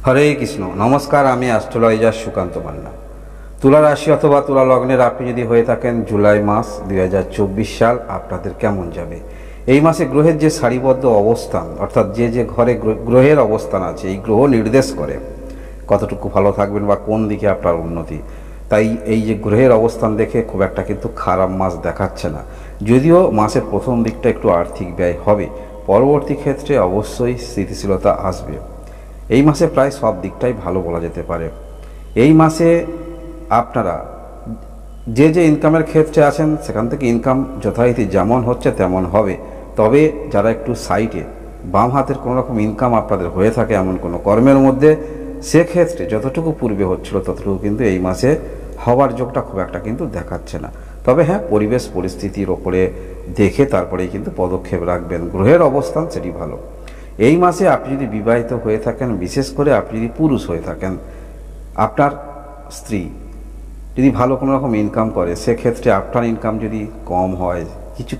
হরে কৃষ্ণ। নমস্কার, আমি অ্যাস্ট্রোলজার সুকান্ত মান্না। তুলা রাশি অথবা তুলা লগ্নের আপনি যদি হয়ে থাকেন, জুলাই মাস 2024 সাল আপনাদের কেমন যাবে? এই মাসে গ্রহের যে সারিবদ্ধ অবস্থান, অর্থাৎ যে যে ঘরে গ্রহের অবস্থান আছে, এই গ্রহ নির্দেশ করে কতটুকু ভালো থাকবেন বা কোন দিকে আপনার উন্নতি। তাই এই যে গ্রহের অবস্থান দেখে খুব একটা কিন্তু খারাপ মাস দেখাচ্ছে না। যদিও মাসের প্রথম দিকটা একটু আর্থিক ব্যয় হবে, পরবর্তী ক্ষেত্রে অবশ্যই স্থিতিশীলতা আসবে। এই মাসে প্রায় সব দিকটাই ভালো বলা যেতে পারে। এই মাসে আপনারা যে যে ইনকামের ক্ষেত্রে আছেন, সেখান থেকে ইনকাম যথারীতি যেমন হচ্ছে তেমন হবে। তবে যারা একটু সাইডে বাম হাতের কোনো রকম ইনকাম আপনাদের হয়ে থাকে এমন কোনো কর্মের মধ্যে, সেক্ষেত্রে যতটুকু পূর্বে হচ্ছিল ততটুকু কিন্তু এই মাসে হওয়ার যোগটা খুব একটা কিন্তু দেখাচ্ছে না। তবে হ্যাঁ, পরিবেশ পরিস্থিতির ওপরে দেখে তারপরেই কিন্তু পদক্ষেপ রাখবেন। গ্রহের অবস্থান সেটি ভালো। এই মাসে আপনি যদি বিবাহিত হয়ে থাকেন, বিশেষ করে আপনি যদি পুরুষ হয়ে থাকেন, আপনার স্ত্রী যদি ভালো কোনো রকম ইনকাম করে, সেক্ষেত্রে আপনার ইনকাম যদি কম হয়, কিছু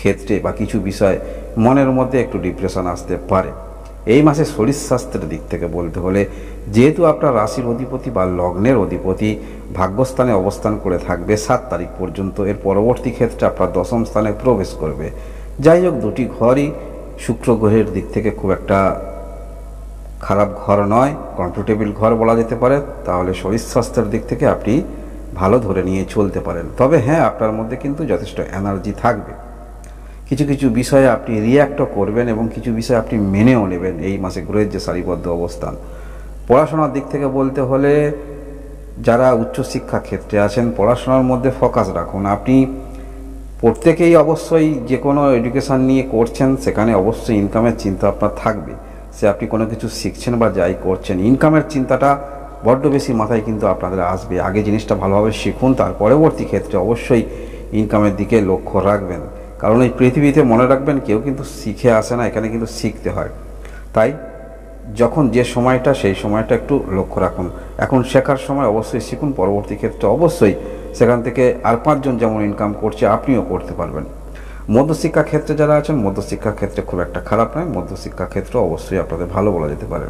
ক্ষেত্রে বা কিছু বিষয় মনের মধ্যে একটু ডিপ্রেশন আসতে পারে। এই মাসে শরীর স্বাস্থ্যের দিক থেকে বলতে হলে, যেহেতু আপনার রাশির অধিপতি বা লগ্নের অধিপতি ভাগ্যস্থানে অবস্থান করে থাকবে 7 তারিখ পর্যন্ত, এর পরবর্তী ক্ষেত্রে আপনার দশম স্থানে প্রবেশ করবে। যাই হোক, দুটি ঘরই শুক্র গ্রহের দিক থেকে খুব একটা খারাপ ঘর নয়, কমফোর্টেবল ঘর বলা যেতে পারে। তাহলে শরীর স্বাস্থ্যের দিক থেকে আপনি ভালো ধরে নিয়ে চলতে পারেন। তবে হ্যাঁ, আপনার মধ্যে কিন্তু যথেষ্ট এনার্জি থাকবে। কিছু কিছু বিষয়ে আপনি রিয়্যাক্টও করবেন এবং কিছু বিষয় আপনি মেনেও নেবেন এই মাসে গ্রহের যে সারিবদ্ধ অবস্থান। পড়াশোনার দিক থেকে বলতে হলে, যারা উচ্চশিক্ষা ক্ষেত্রে আছেন, পড়াশোনার মধ্যে ফোকাস রাখুন। আপনি প্রত্যেকেই অবশ্যই যে কোনো এডুকেশান নিয়ে করছেন, সেখানে অবশ্যই ইনকামের চিন্তা আপনার থাকবে। সে আপনি কোনো কিছু শিখছেন বা যাই করছেন, ইনকামের চিন্তাটা বড্ড বেশি মাথায় কিন্তু আপনাদের আসবে। আগে জিনিসটা ভালোভাবে শিখুন, তার পরবর্তী ক্ষেত্রে অবশ্যই ইনকামের দিকে লক্ষ্য রাখবেন। কারণ এই পৃথিবীতে মনে রাখবেন, কেউ কিন্তু শিখে আসে না, এখানে কিন্তু শিখতে হয়। তাই যখন যে সময়টা, সেই সময়টা একটু লক্ষ্য রাখুন। এখন শেখার সময় অবশ্যই শিখুন, পরবর্তী ক্ষেত্রে অবশ্যই সেখান থেকে আর 5 জন যেমন ইনকাম করছে, আপনিও করতে পারবেন। মধ্যশিক্ষা ক্ষেত্রে যারা আছেন, মধ্যশিক্ষা ক্ষেত্রে খুব একটা খারাপ নয়, মধ্যশিক্ষা ক্ষেত্রে অবশ্যই আপনাদের ভালো বলা যেতে পারে।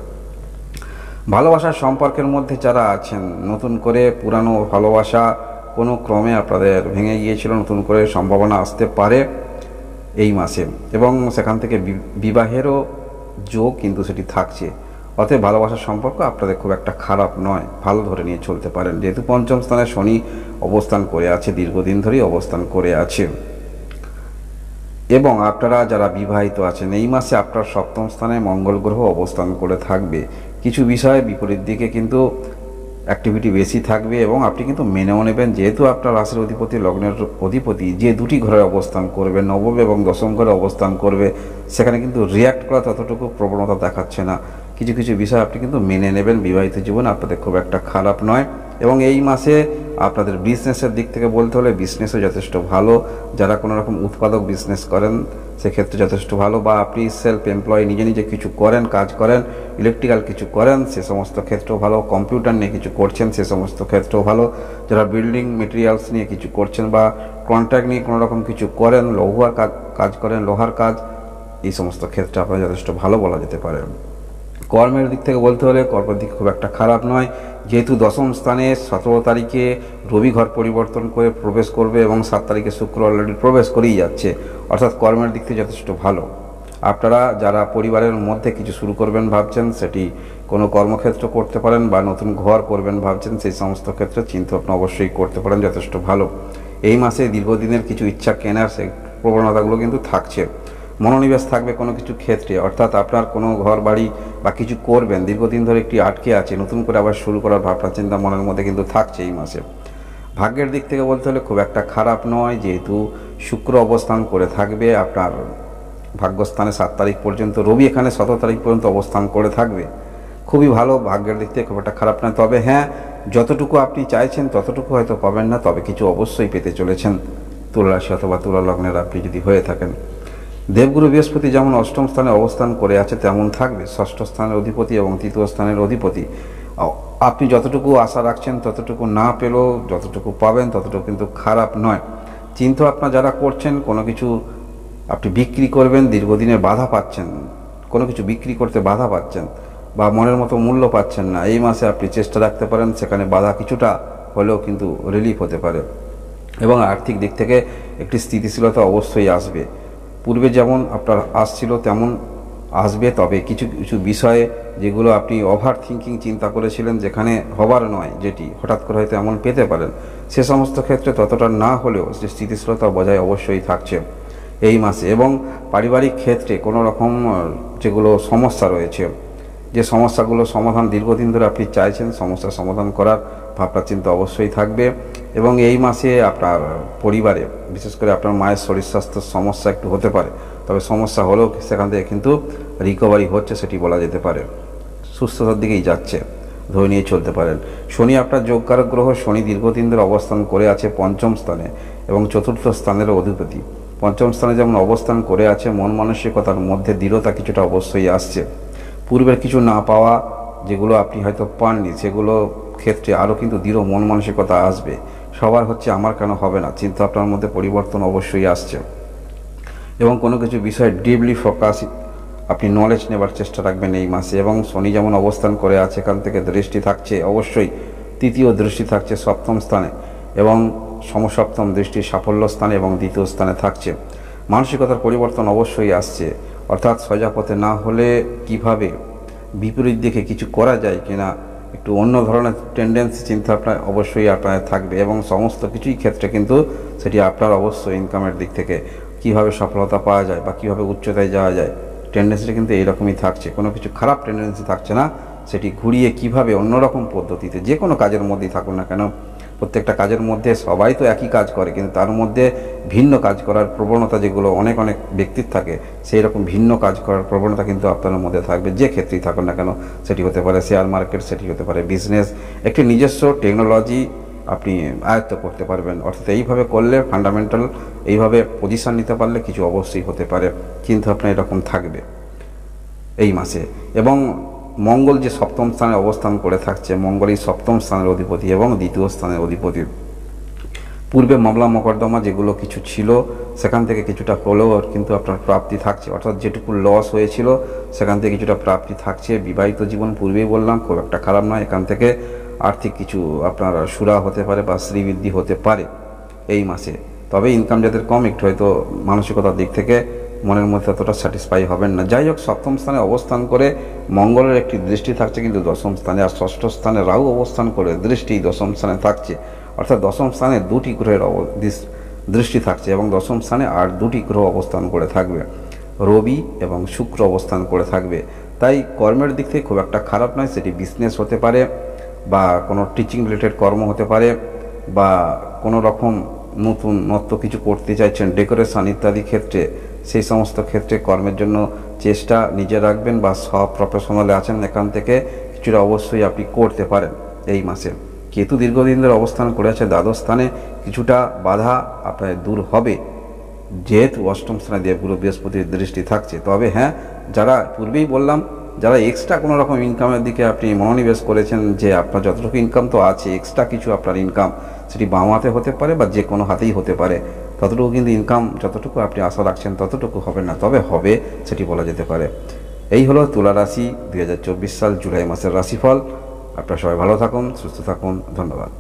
ভালোবাসার সম্পর্কের মধ্যে যারা আছেন, নতুন করে পুরানো ভালোবাসা কোনো ক্রমে আপনাদের ভেঙে গিয়েছিল, নতুন করে সম্ভাবনা আসতে পারে এই মাসে, এবং সেখান থেকে বিবাহেরও যোগ কিন্তু সেটি থাকছে। অতএব ভালোবাসার সম্পর্ক আপনাদের খুব একটা খারাপ নয়, ভালো ধরে নিয়ে চলতে পারেন। যেহেতু পঞ্চম স্থানে শনি অবস্থান করে আছে, দীর্ঘদিন ধরেই অবস্থান করে আছে। এবং আপনারা যারা বিবাহিত আছেন, এই মাসে আপনার সপ্তম স্থানে মঙ্গল গ্রহ অবস্থান করে থাকবে। কিছু বিষয়ে বিপরীত দিকে কিন্তু অ্যাক্টিভিটি বেশি থাকবে এবং আপনি কিন্তু মেনেও নেবেন। যেহেতু আপনার রাশির অধিপতি, লগ্নের অধিপতি যে দুটি ঘরে অবস্থান করবে, নবম এবং দশম ঘরে অবস্থান করবে, সেখানে কিন্তু রিয়্যাক্ট করা ততটুকু প্রবণতা দেখাচ্ছে না। কিছু কিছু বিষয় আপনি কিন্তু মেনে নেবেন। বিবাহিত জীবন আপনাদের খুব একটা খারাপ নয়। এবং এই মাসে আপনাদের বিজনেসের দিক থেকে বলতে হলে, বিজনেসও যথেষ্ট ভালো। যারা কোনো রকম উৎপাদক বিজনেস করেন, সেক্ষেত্রে যথেষ্ট ভালো। বা আপনি সেলফ এমপ্লয়, নিজে নিজে কিছু করেন, কাজ করেন, ইলেকট্রিক্যাল কিছু করেন, সে সমস্ত ক্ষেত্রেও ভালো। কম্পিউটার নিয়ে কিছু করছেন, সে সমস্ত ক্ষেত্রেও ভালো। যারা বিল্ডিং মেটেরিয়ালস নিয়ে কিছু করছেন বা কন্ট্রাক্ট নিয়ে কোনো রকম কিছু করেন, লৌহার কাজ করেন, লোহার কাজ, এই সমস্ত ক্ষেত্রে আপনারা যথেষ্ট ভালো বলা যেতে পারে। কর্মের দিক থেকে বলতে হলে, কর্মের দিক খুব একটা খারাপ নয়। যেহেতু দশম স্থানে 17 তারিখে রবি ঘর পরিবর্তন করে প্রবেশ করবে এবং 7 তারিখে শুক্র অলরেডি প্রবেশ করেই যাচ্ছে, অর্থাৎ কর্মের দিক থেকে যথেষ্ট ভালো। আপনারা যারা পরিবারের মধ্যে কিছু শুরু করবেন ভাবছেন, সেটি কোনো কর্মক্ষেত্র করতে পারেন বা নতুন ঘর করবেন ভাবছেন, সেই সমস্ত ক্ষেত্রে চিন্তা ভাবনা অবশ্যই করতে পারেন, যথেষ্ট ভালো। এই মাসে দীর্ঘদিনের কিছু ইচ্ছা কেনার সেই প্রবণতাগুলো কিন্তু থাকছে। মনোনিবেশ থাকবে কোনো কিছু ক্ষেত্রে, অর্থাৎ আপনার কোনো ঘর বাড়ি বা কিছু করবেন, দীর্ঘদিন ধরে একটি আটকে আছে, নতুন করে আবার শুরু করার ভাবনা চিন্তা মনের মধ্যে কিন্তু থাকছে এই মাসে। ভাগ্যের দিক থেকে বলতে হলে খুব একটা খারাপ নয়। যেহেতু শুক্র অবস্থান করে থাকবে আপনার ভাগ্যস্থানে 7 তারিখ পর্যন্ত, রবি এখানে 17 তারিখ পর্যন্ত অবস্থান করে থাকবে, খুবই ভালো। ভাগ্যের দিক থেকে খুব একটা খারাপ নয়। তবে হ্যাঁ, যতটুকু আপনি চাইছেন ততটুকু হয়তো পাবেন না, তবে কিছু অবশ্যই পেতে চলেছেন তুলা রাশি অথবা তুলা লগ্নের আপনি যদি হয়ে থাকেন। দেবগুরু বৃহস্পতি যেমন অষ্টম স্থানে অবস্থান করে আছে, তেমন থাকবে ষষ্ঠ স্থানের অধিপতি এবং তৃতীয় স্থানের অধিপতি। আপনি যতটুকু আশা রাখছেন ততটুকু না পেলেও যতটুকু পাবেন ততটুকু কিন্তু খারাপ নয়। চিন্তা আপনার যারা করছেন, কোনো কিছু আপনি বিক্রি করবেন, দীর্ঘদিনের বাধা পাচ্ছেন, কোনো কিছু বিক্রি করতে বাধা পাচ্ছেন, বা মনের মতো মূল্য পাচ্ছেন না, এই মাসে আপনি চেষ্টা রাখতে পারেন, সেখানে বাধা কিছুটা হলেও কিন্তু রিলিফ হতে পারে। এবং আর্থিক দিক থেকে একটি স্থিতিশীলতা অবশ্যই আসবে। পূর্বে যেমন আপনার আসছিল তেমন আসবে, তবে কিছু কিছু বিষয়ে যেগুলো আপনি ওভার থিঙ্কিং চিন্তা করেছিলেন, যেখানে হবার নয়, যেটি হঠাৎ করে হয়তো এমন পেতে পারেন, সে সমস্ত ক্ষেত্রে ততটা না হলেও যে স্থিতিশীলতা বজায় অবশ্যই থাকছে এই মাসে। এবং পারিবারিক ক্ষেত্রে কোনো রকম যেগুলো সমস্যা রয়েছে, যে সমস্যাগুলো সমাধান দীর্ঘদিন ধরে আপনি চাইছেন, সমস্যার সমাধান করার ভাবনা চিন্তা অবশ্যই থাকবে। এবং এই মাসে আপনার পরিবারে বিশেষ করে আপনার মায়ের শরীর স্বাস্থ্যের সমস্যা একটু হতে পারে, তবে সমস্যা হলেও সেখান থেকে কিন্তু রিকভারি হচ্ছে, সেটি বলা যেতে পারে। সুস্থতার দিকেই যাচ্ছে, ধরে নিয়ে চলতে পারেন। শনি আপনার যোগকারক গ্রহ। শনি দীর্ঘদিন ধরে অবস্থান করে আছে পঞ্চম স্থানে এবং চতুর্থ স্থানেরও অধিপতি। পঞ্চম স্থানে যেমন অবস্থান করে আছে, মন মানসিকতার মধ্যে দৃঢ়তা কিছুটা অবশ্যই আসছে। পূর্বের কিছু না পাওয়া, যেগুলো আপনি হয়তো পাননি, সেগুলো ক্ষেত্রে আরও কিন্তু দৃঢ় মন মানসিকতা আসবে। সবার হচ্ছে আমার কেন হবে না, চিন্তা আপনার মধ্যে পরিবর্তন অবশ্যই আসছে। এবং কোনো কিছু বিষয়ে ডিপলি ফোকাস, আপনি নলেজ নেবার চেষ্টা রাখবেন এই মাসে। এবং শনি যেমন অবস্থান করে আছে, এখান থেকে দৃষ্টি থাকছে অবশ্যই, তৃতীয় দৃষ্টি থাকছে সপ্তম স্থানে, এবং সমসপ্তম দৃষ্টি সাফল্য স্থানে এবং দ্বিতীয় স্থানে থাকছে। মানসিকতার পরিবর্তন অবশ্যই আসছে, অর্থাৎ সোজা পথে না হলে কিভাবে বিপরীত দিকে কিছু করা যায় কিনা, একটু অন্য ধরনের টেন্ডেন্সি চিন্তা আপনার অবশ্যই আপনার থাকবে। এবং সমস্ত কিছুই ক্ষেত্রে কিন্তু সেটি আপনার অবশ্যই ইনকামের দিক থেকে কিভাবে সফলতা পাওয়া যায় বা কিভাবে উচ্চতায় যাওয়া যায়, টেন্ডেন্সিটা কিন্তু এইরকমই থাকছে। কোনো কিছু খারাপ টেন্ডেন্সি থাকছে না, সেটি ঘুরিয়ে কিভাবে অন্যরকম পদ্ধতিতে যে কোনো কাজের মধ্যেই থাকুন না কেন, প্রত্যেকটা কাজের মধ্যে সবাই তো একই কাজ করে, কিন্তু তার মধ্যে ভিন্ন কাজ করার প্রবণতা যেগুলো অনেক অনেক ব্যক্তির থাকে, সেই রকম ভিন্ন কাজ করার প্রবণতা কিন্তু আপনার মধ্যে থাকবে, যে ক্ষেত্রেই থাকুন না কেন। সেটি হতে পারে শেয়ার মার্কেট, সেটি হতে পারে বিজনেস, একটি নিজস্ব টেকনোলজি আপনি আয়ত্ত করতে পারবেন। অর্থাৎ এইভাবে করলে ফান্ডামেন্টাল, এইভাবে পজিশন নিতে পারলে কিছু অবশ্যই হতে পারে, কিন্তু আপনার এরকম থাকবে এই মাসে। এবং মঙ্গল যে সপ্তম স্থানে অবস্থান করে থাকছে, মঙ্গলই সপ্তম স্থানের অধিপতি এবং দ্বিতীয় স্থানের অধিপতি। পূর্বে মামলা মোকদ্দমা যেগুলো কিছু ছিল, সেখান থেকে কিছুটা হলেও কিন্তু আপনার প্রাপ্তি থাকছে, অর্থাৎ যেটুকু লস হয়েছিল সেখান থেকে কিছুটা প্রাপ্তি থাকছে। বিবাহিত জীবন পূর্বেই বললাম খুব একটা খারাপ নয়, এখান থেকে আর্থিক কিছু আপনার সুরা হতে পারে বা শ্রীবৃদ্ধি হতে পারে এই মাসে। তবে ইনকাম যাদের কম, একটু হয়তো মানসিকতার দিক থেকে মনের মধ্যে এতটা স্যাটিসফাই হবেন না। যাই হোক, সপ্তম স্থানে অবস্থান করে মঙ্গলের একটি দৃষ্টি থাকছে কিন্তু দশম স্থানে, আর ষষ্ঠ স্থানে রাহু অবস্থান করে দৃষ্টি দশম স্থানে থাকছে, অর্থাৎ দশম স্থানে দুটি গ্রহের দৃষ্টি থাকছে এবং দশম স্থানে আর দুটি গ্রহ অবস্থান করে থাকবে, রবি এবং শুক্র অবস্থান করে থাকবে। তাই কর্মের দিক থেকে খুব একটা খারাপ নয়, সেটি বিজনেস হতে পারে বা কোনো টিচিং রিলেটেড কর্ম হতে পারে বা কোনো রকম নতুনত্ব কিছু করতে চাইছেন, ডেকোরেশন ইত্যাদি ক্ষেত্রে, সেই সমস্ত ক্ষেত্রে কর্মের জন্য চেষ্টা নিজে রাখবেন বা সব প্রফেশনালে আছেন, এখান থেকে কিছুটা অবশ্যই আপনি করতে পারেন এই মাসে। কেতু দীর্ঘদিন ধরে অবস্থান করে আছে দ্বাদশ স্থানে, কিছুটা বাধা আপনার দূর হবে যেহেতু অষ্টম স্থানে দেবগুরু বৃহস্পতির দৃষ্টি থাকছে। তবে হ্যাঁ, যারা পূর্বেই বললাম, যারা এক্সট্রা কোনো রকম ইনকামের দিকে আপনি মনোনিবেশ করেছেন, যে আপনার যতটুকু ইনকাম তো আছে, এক্সট্রা কিছু আপনার ইনকাম, সেটি বাম হাতে হতে পারে বা যে কোনো হাতেই হতে পারে, ততটুকু কিন্তু ইনকাম যতটুকু আপনি আশা রাখছেন ততটুকু হবে না, তবে হবে সেটি বলা যেতে পারে। এই হলো তুলা রাশি 2024 সাল জুলাই মাসের রাশিফল। আপনারা সবাই ভালো থাকুন, সুস্থ থাকুন, ধন্যবাদ।